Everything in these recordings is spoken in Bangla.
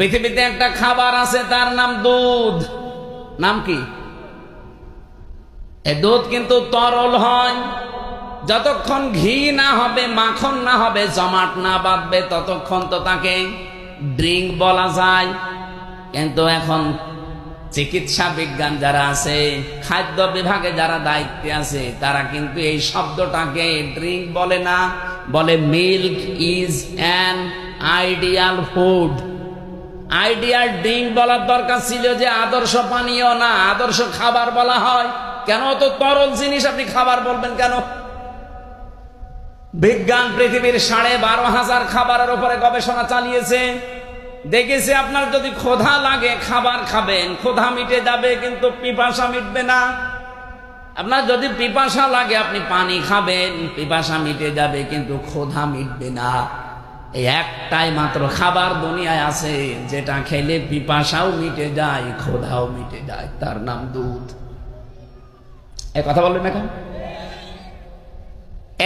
পৃথিবীতে একটা খাবার আছে, তার নাম দুধ। নাম কি? এই দুধ কিন্তু তরল হয়। যতক্ষণ ঘি না হবে, মাখন না হবে, জমাট না বাঁধবে, ততক্ষণ তো তাকে ড্রিঙ্ক বলা যায়। কিন্তু এখন চিকিৎসা বিজ্ঞান যারা আছে, খাদ্য বিভাগে যারা দায়িত্বে আছে, তারা কিন্তু এই শব্দটাকে ড্রিঙ্ক বলে না, বলে milk is an ideal food. Ideal drink বলার দরকার ছিল যে আদর্শ পানীয় না, আদর্শ খাবার বলা হয়। কেন তো তরল জিনিস আপনি খাবার বলবেন কেন? বিজ্ঞান পৃথিবীর 12,500 খাবারের উপরে গবেষণা চালিয়েছে। দেখেছে আপনার যদি ক্ষুধা লাগে খাবার খাবেন, ক্ষুধা মিটে যাবে, কিন্তু পিপাসা মিটবে না। আপনার যদি পিপাসা লাগে আপনি পানি খাবেন, পিপাসা মিটে যাবে, কিন্তু ক্ষুধা মিটবে না। এই একটাই মাত্র খাবার দুনিয়ায় আছে যেটা খেলে পিপাসাও মিটে যায়, ক্ষুধাও মিটে যায়, তার নাম দুধ। এই কথা বলবেন এখন?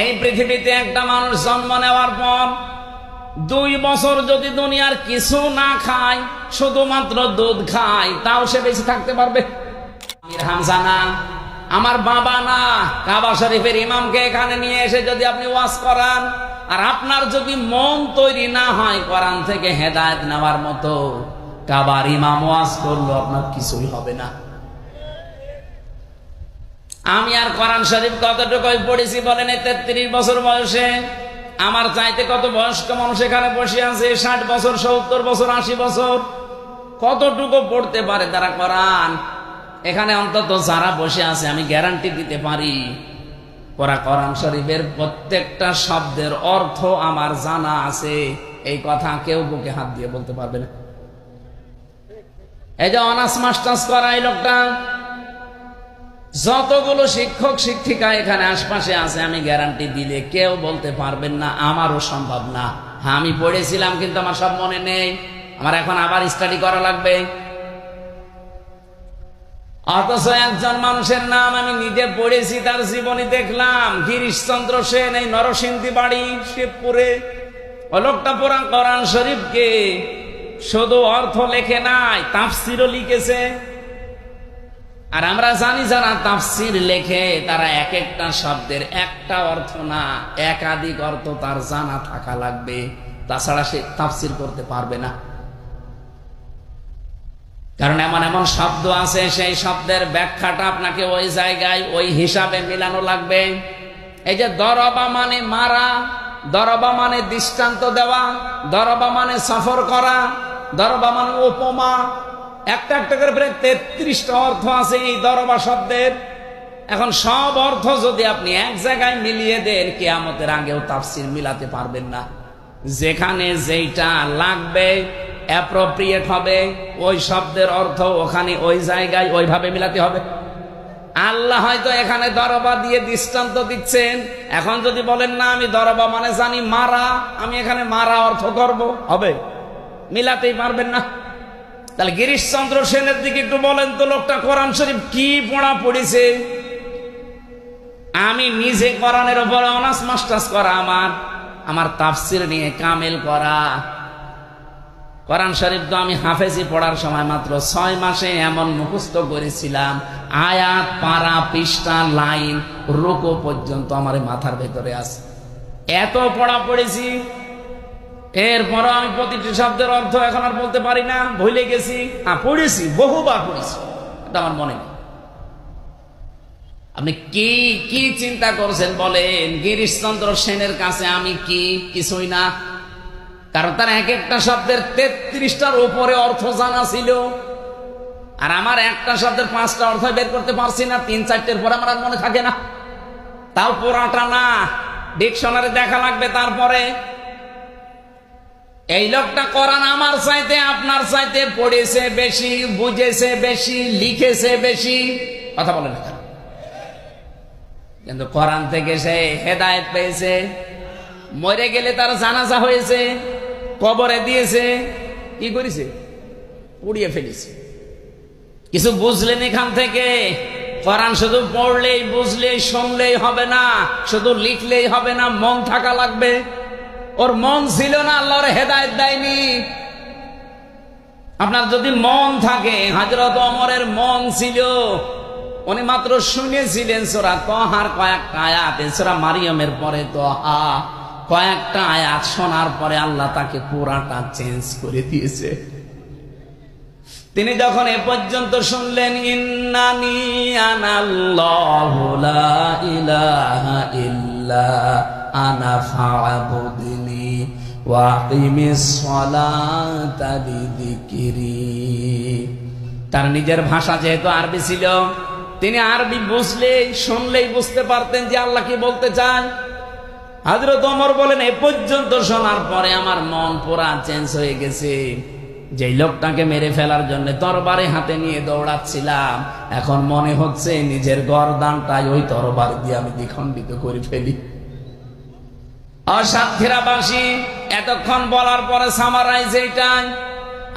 এই পৃথিবীতে একটা মানুষ জন্ম নেওয়ার পর 2 বছর যদি দুনিয়ার কিছু না খায়, শুধুমাত্র দুধ খায়, তাও সে বেঁচে থাকতে পারবে? হামজা না, আমার বাবা না, কাবা শরীফের ইমামকে এখানে নিয়ে এসে যদি আপনি ওয়াজ করান, আর আপনার যদি মন তৈরি না হয় কোরআন থেকে হেদায়েত নেওয়ার মতো, কাবার ইমাম ওয়াজ করলো আপনার কিছুই হবে না। আমি আর কোরআন শরীফ কতটুকুই পড়েছি বলেন? 33 বছর বয়সে। আমার চাইতে কত বয়স্ক মানুষ এখানে বসে আছে, 60 বছর, 70 বছর, 80 বছর। কতটুকু পড়তে পারে তারা কোরআন? এখানে অন্তত যারা বসে আছে আমি গ্যারান্টি দিতে পারি, কোরআন শরীফের প্রত্যেকটা শব্দের অর্থ আমার জানা আছে। এই কথা কেউ বুকে হাত দিয়ে বলতে পারবে না। এই যে অনার্স মাস্টার্স করা এই লোকটা, যতগুলো শিক্ষক শিক্ষিকা এখানে আশপাশে আছে, আমি গ্যারান্টি দিলে কেউ বলতে পারবেন না, আমারও সম্ভব না। হ্যাঁ, আমি পড়েছিলাম কিন্তু আমার সব মনে নেই, আমার এখন আবার স্টাডি করা লাগবে। অথচ একজন মানুষের নাম আমি নিজে পড়েছি, তার জীবনী দেখলাম, গিরিশচন্দ্র সেন, এই নরসিংদী বাড়ি, শিবপুরে। ও লোকটা পুরা কোরআন শরীফকে শুধু অর্থ লেখে নাই, তাফসিরও লিখেছে। আর আমরা জানি যারা তাফসির লেখে তারা এক একটা শব্দের একটা অর্থ না, একাধিক অর্থ তার জানা থাকা লাগবে, তাছাড়া সে তাফসির করতে পারবে না। কারণ এমন এমন শব্দ আছে, সেই শব্দের ব্যাখ্যাটা আপনাকে ওই জায়গায় ওই হিসাবে মিলানো লাগবে। এই যে দরবা মানে মারা, দরবা মানে দৃষ্টান্ত দেওয়া, দরবা মানে সফর করা, দরবা মানে উপমা, একটা একটা করে প্রায় 33টা অর্থ আছে এই দরবা শব্দের। এখন সব অর্থ যদি আপনি এক জায়গায় মিলিয়ে দেন, কিয়ামতের আগেও তাফসির মিলাতে পারবেন না। যেখানে যেইটা লাগবে, অ্যাপ্রোপ্রিয়েট হবে, ওই শব্দের অর্থ ওখানে ওই জায়গায় ওইভাবে মিলাতে হবে। আল্লাহ হয়তো এখানে দরবা দিয়ে দৃষ্টান্ত দিচ্ছেন, এখন যদি বলেন না আমি দরবা মানে জানি মারা, আমি এখানে মারা অর্থ করব, হবে? মিলাতেই পারবেন না। তাহলে গিরিশচন্দ্র সেনের দিকে একটু বলেন তো, লোকটা কোরআন শরীফ কি পড়া পড়েছে? আমি নিজে কোরআনের উপরে অনার্স মাস্টার্স করা, আমার তাফসির নিয়ে কামেল করা। কোরআন শরীফ তো আমি হাফেজি পড়ার সময় মাত্র 6 মাসে এমন মুখস্থ করেছিলাম, আয়াত, পারা, পৃষ্ঠা, লাইন, রুকু পর্যন্ত আমার মাথার ভেতরে আছে। এত পড়া পড়েছি, এরপরও আমি প্রতিটি শব্দের অর্থ এখন আর বলতে পারি না, ভুলে গেছি। পড়েছি, বহুবার পড়েছি, এটা আমার মনে নেই। আপনি কি কি চিন্তা করছেন বলেন? গিরিশচন্দ্র সেনের কাছে আমি কি? কিছুই না। কারণ তার এক একটা শব্দের 33টার উপরে অর্থ জানা ছিল, আর আমার একটা শব্দের 5টা অর্থ বের করতে পারছি না। 3-4টের পরে আমার আর মনে থাকে না, তাও পুরাটা না, ডিকশনারি দেখা লাগবে। তারপরে এই লোকটা কোরআন আমার চাইতে আপনার চাইতে পড়েছে বেশি, বুঝেছে বেশি, লিখেছে বেশি, কথা বলে না, কিন্তু কোরআন থেকে সে হেদায়েত পেয়েছে। মরে গেলে তার জানাজা হয়েছে, কবরে দিয়েছে, কি করেছে? পুড়িয়ে ফেলেছে। কিছু বুঝলেন এখান থেকে? কোরআন শুধু পড়লেই, বুঝলেই, শুনলেই হবে না, শুধু লিখলেই হবে না, মন থাকা লাগবে। ওর মন ছিল না, আল্লাহর হেদায়েত দেয়নি। আপনার যদি মন থাকে, হযরত ওমরের মন ছিল, উনি মাত্র শুনেছিলেন সূরা তাহার কয়েকটা আয়াত, সূরা মারিয়ামের পরে তাহা কয়েকটা আয়াত শোনার পরে আল্লাহ তাকে পুরাটা চেঞ্জ করে দিয়েছে। তিনি যখন এ পর্যন্ত শুনলেন, ইন্নানি আনাল্লাহু লা ইলাহা ইল্লা আনা ফা'বুদনি ওয়া আকিমিস সালাতা লিযিকরি। তার নিজের ভাষা যেহেতু আরবি ছিল, তিনি আরবি বুঝলেই শুনলেই বুঝতে পারতেন যে আল্লাহ কি বলতে চায়। হযরত ওমর বলেন, এ পর্যন্ত শোনার পরে আমার মন পুরা চেঞ্জ হয়ে গেছে। যে লোকটাকে মেরে ফেলার জন্য তরবারি হাতে নিয়ে দৌড়াচ্ছিলাম, এখন মনে হচ্ছে নিজের গর্দানটাই ওই তরবারি দিয়ে আমি দ্বিখণ্ডিত করে ফেলি। সাতক্ষীরাবাসী এতক্ষণ বলার পরে সামারাইজ এইটাই,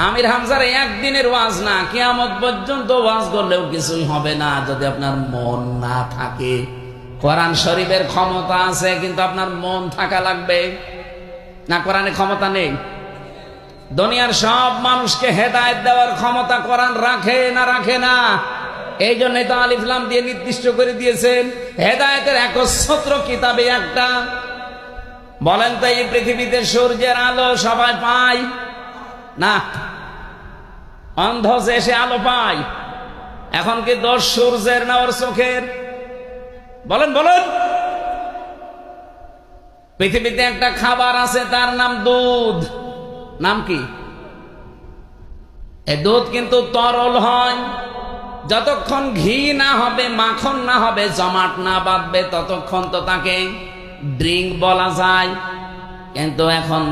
আমির হামজার একদিনের ওয়াজ না, কিয়ামত পর্যন্ত ওয়াজ করলেও কিছুই হবে না যদি আপনার মন না থাকে। কোরআন শরীফের ক্ষমতা আছে, কিন্তু আপনার মন থাকা লাগবে। না কোরআনে ক্ষমতা নেই? দুনিয়ার সব মানুষকে হেদায়েত দেওয়ার ক্ষমতা কোরআন রাখে না রাখে না? এই জন্যই তো আলিফ লাম দিয়ে নির্দিষ্ট করে দিয়েছেন হেদায়েতের একচ্ছত্র কিতাবে একটা। বলেন তো, এই পৃথিবীতে সূর্যের আলো সবাই পায় না? অন্ধ যে সে আলো পায়। এখন কি দোষ সূর্যের না ওর চোখের? বলেন বলেন। পৃথিবীতে একটা খাবার আছে, তার নাম দুধ। নাম কি? এই দুধ কিন্তু তরল হয়। যতক্ষণ ঘি না হবে, মাখন না হবে, জমাট না বাঁধবে, ততক্ষণ তো তাকে ড্রিঙ্ক বলা যায়। কিন্তু এখন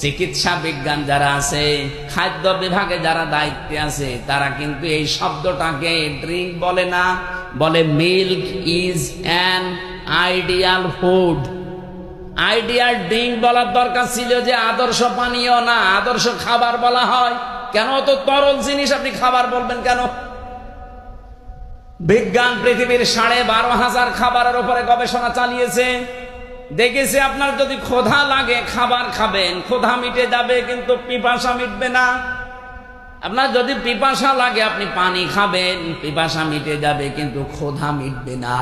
চিকিৎসা বিজ্ঞান যারা আছে, খাদ্য বিভাগে যারা দায়িত্বে আছে, তারা কিন্তু এই শব্দটাকে ড্রিঙ্ক বলে না, বলে milk is an ideal food. Ideal drink বলার দরকার ছিল যে আদর্শ পানীয় না, আদর্শ খাবার বলা হয়। কেন তো তরল জিনিস আপনি খাবার বলবেন কেন? বিজ্ঞান পৃথিবীর 12,500 খাবারের উপরে গবেষণা চালিয়েছে। দেখেছে আপনার যদি ক্ষুধা লাগে খাবার খাবেন, ক্ষুধা মিটে যাবে, কিন্তু পিপাসা মিটবে না। আপনার যদি পিপাসা লাগে আপনি পানি খাবেন, পিপাসা মিটে যাবে, কিন্তু ক্ষুধা মিটবে না।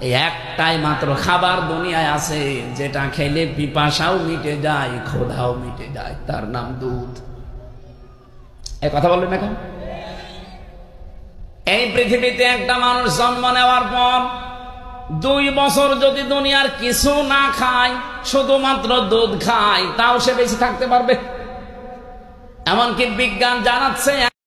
এই একটাই মাত্র খাবার দুনিয়ায় আছে যেটা খেলে পিপাসাও মিটে যায়, ক্ষুধাও মিটে যায়, তার নাম দুধ। এই কথা বলবেন এখন? এই পৃথিবীতে একটা মানুষ জন্ম নেওয়ার পর 2 বছর যদি দুনিয়ার কিছু না খায়, শুধুমাত্র দুধ খায়, তাও সে বেঁচে থাকতে পারবে। এমনকি বিজ্ঞান জানাচ্ছে